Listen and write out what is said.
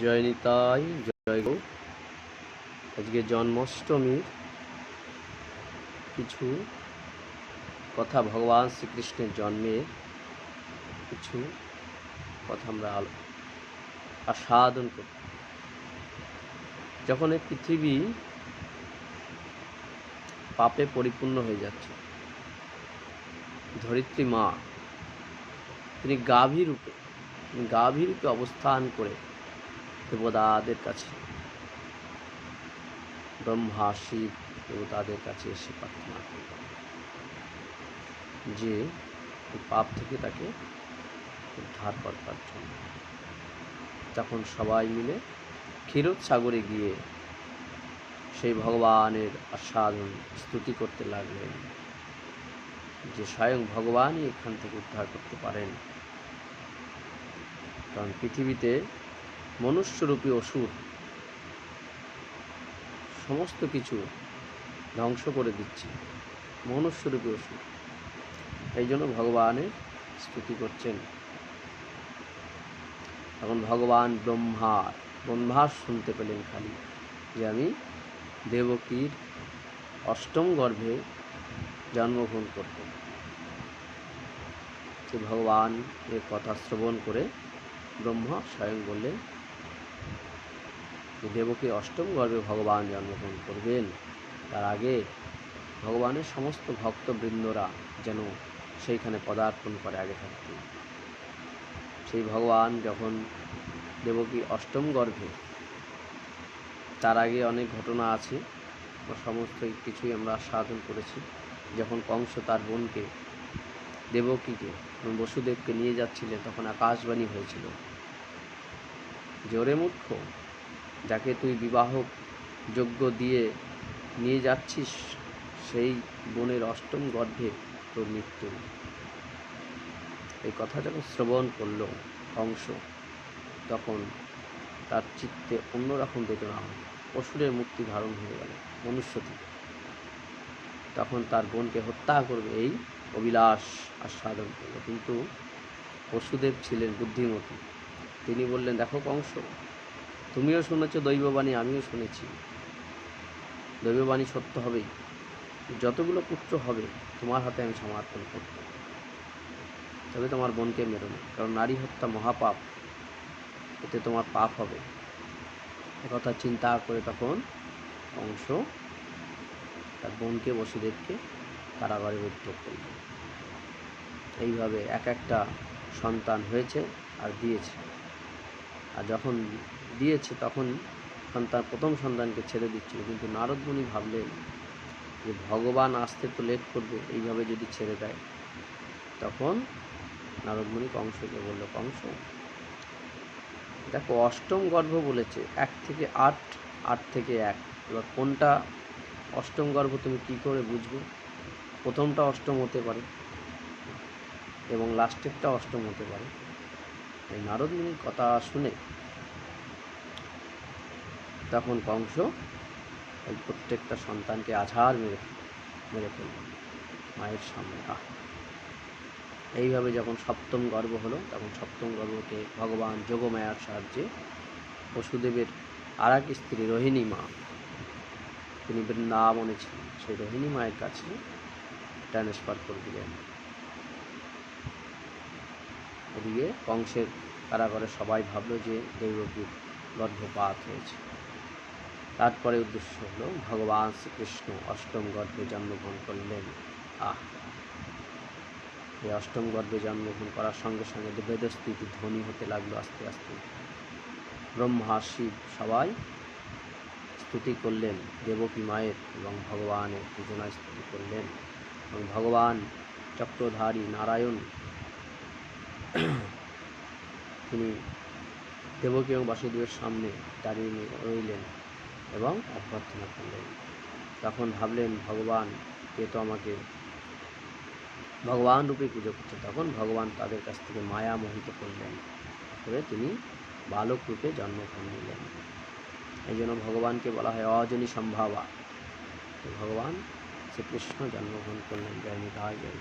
জয় নিতাই, জয় গো। আজকে জন্মাষ্টমীর কিছু কথা, ভগবান শ্রীকৃষ্ণের জন্মের কিছু কথা আমরা আস্বাদন করি। যখন এই পৃথিবী পাপে পরিপূর্ণ হয়ে যাচ্ছে, ধরিত্রী মা তিনি গাভী রূপে অবস্থান করে দেবতাদের কাছে, ব্রহ্মা শিব দেবতাদের কাছে এসে প্রার্থনা করলেন যে পাপ থেকে তাকে উদ্ধার করবার জন্য। তখন সবাই মিলে ক্ষীরোদসাগরে গিয়ে সেই ভগবানের আস্বাদন স্তুতি করতে লাগলেন যে স্বয়ং ভগবানই এখান থেকে উদ্ধার করতে পারেন। কারণ পৃথিবীতে মনুষ্যরূপী অসুর সমস্ত কিছু ধ্বংস করে দিচ্ছে, মনুষ্যরূপী অসুর। এই জন্য ভগবানের স্তুতি করছেন। তখন ভগবান ব্রহ্মা শুনতে পেলেন খালি যে আমি দেবকীর অষ্টম গর্ভে জন্মগ্রহণ করব। সে ভগবান এর কথা শ্রবণ করে ব্রহ্মা স্বয়ং বললেন যে দেবকীর অষ্টম গর্ভে ভগবান জন্মগ্রহণ করবেন। তার আগে ভগবানের সমস্ত ভক্তবৃন্দরা যেন সেইখানে পদার্পণ করে আগে থাকতে। সেই ভগবান যখন দেবকী অষ্টম গর্ভে, তার আগে অনেক ঘটনা আছে, সমস্ত কিছুই আমরা সাধন করেছি। যখন কংস তার বোনকে দেবকীকে বসুদেবকে নিয়ে যাচ্ছিলেন, তখন আকাশবাণী হয়েছিল, জোরে মূর্খ, যাকে তুই বিবাহ যজ্ঞ দিয়ে নিয়ে যাচ্ছিস সেই বোনের অষ্টম গর্ভে তোর মৃত্যু। এই কথা যখন শ্রবণ করল কংস, তখন তার চিত্তে অন্যরকম বেদনা হল, অসুরের মুক্তি ধারণ হয়ে গেল মনুষ্য থেকে। তখন তার বোনকে হত্যা করবে এই অভিলাষ আস্বাদন করল। কিন্তু বসুদেব ছিলেন বুদ্ধিমতী, তিনি বললেন, দেখো কংস, তুমিও শুনেছ দৈববাণী, আমিও শুনেছি, দৈববাণী সত্য হবেই। যতগুলো পুত্র হবে তোমার হাতে আমি সমর্পণ করব, তবে তোমার বোনকে মেরো না, কারণ নারী হত্যা মহাপাপ, এতে তোমার পাপ হবে। একথা চিন্তা করে তখন কংস তার বোনকে বসুদেবকে কারাগারে রুদ্ধ করল। এইভাবে এক একটা সন্তান হয়েছে আর দিয়েছে। আর যখন দিয়েছে তখন প্রথম সন্তানকে ছেড়ে দিচ্ছিল, কিন্তু নারদ মুনি ভাবলেন যে ভগবান আসতে তো লেট করবে, এইভাবে যদি ছেড়ে দেয়। তখন নারদ মুনি কংসকে বলল, কংস দেখো, অষ্টম গর্ভ বলেছে, 1 থেকে 8, 8 থেকে 1, এবার কোনটা অষ্টম গর্ভ তুমি কি করে বুঝবে? প্রথমটা অষ্টম হতে পারে এবং লাস্টেরটা অষ্টম হতে পারে। এই নারদ মুনির কথা শুনে তখন কংস ওই প্রত্যেকটা সন্তানকে আছাড় মেরে ফেলল মায়ের সামনে। এইভাবে যখন সপ্তম গর্ভ হলো, তখন সপ্তম গর্ভকে ভগবান যোগমায়ার সাহায্যে বসুদেবের আর এক স্ত্রী রোহিণী মা, তিনি বৃন্দাবনে ছিলেন, সেই রোহিণী মায়ের কাছে ট্রান্সফার করে দিলেন। এদিকে কংসের কারাগারে সবাই ভাবলো যে দৈবকীর গর্ভপাত হয়েছে। তারপরে উদ্দেশ্য হলো ভগবান শ্রীকৃষ্ণ অষ্টম গর্ভে জন্মগ্রহণ করলেন। এই অষ্টম গর্ভে জন্মগ্রহণ করার সঙ্গে সঙ্গে বেদস্তুতি ধ্বনি হতে লাগলো আস্তে আস্তে। ব্রহ্মা শিব সবাই স্তুতি করলেন দেবকী মায়ের এবং ভগবানের পূজনা স্তুতি করলেন। এবং ভগবান চক্রধারী নারায়ণ তিনি দেবকী এবং বাসুদেবের সামনে দাঁড়িয়ে রইলেন এবং অভ্যর্থনা করলেন। তখন ভাবলেন ভগবান এ তো আমাকে ভগবান রূপে পুজো করছে। তখন ভগবান তাদের কাছ থেকে মায়া মোহিত করলেন, করে তিনি বালক রূপে জন্মগ্রহণ নিলেন। এই জন্য ভগবানকে বলা হয় অজনী সম্ভাবা। ভগবান শ্রীকৃষ্ণ জন্মগ্রহণ করলেন। জয় নিতাই, জয়।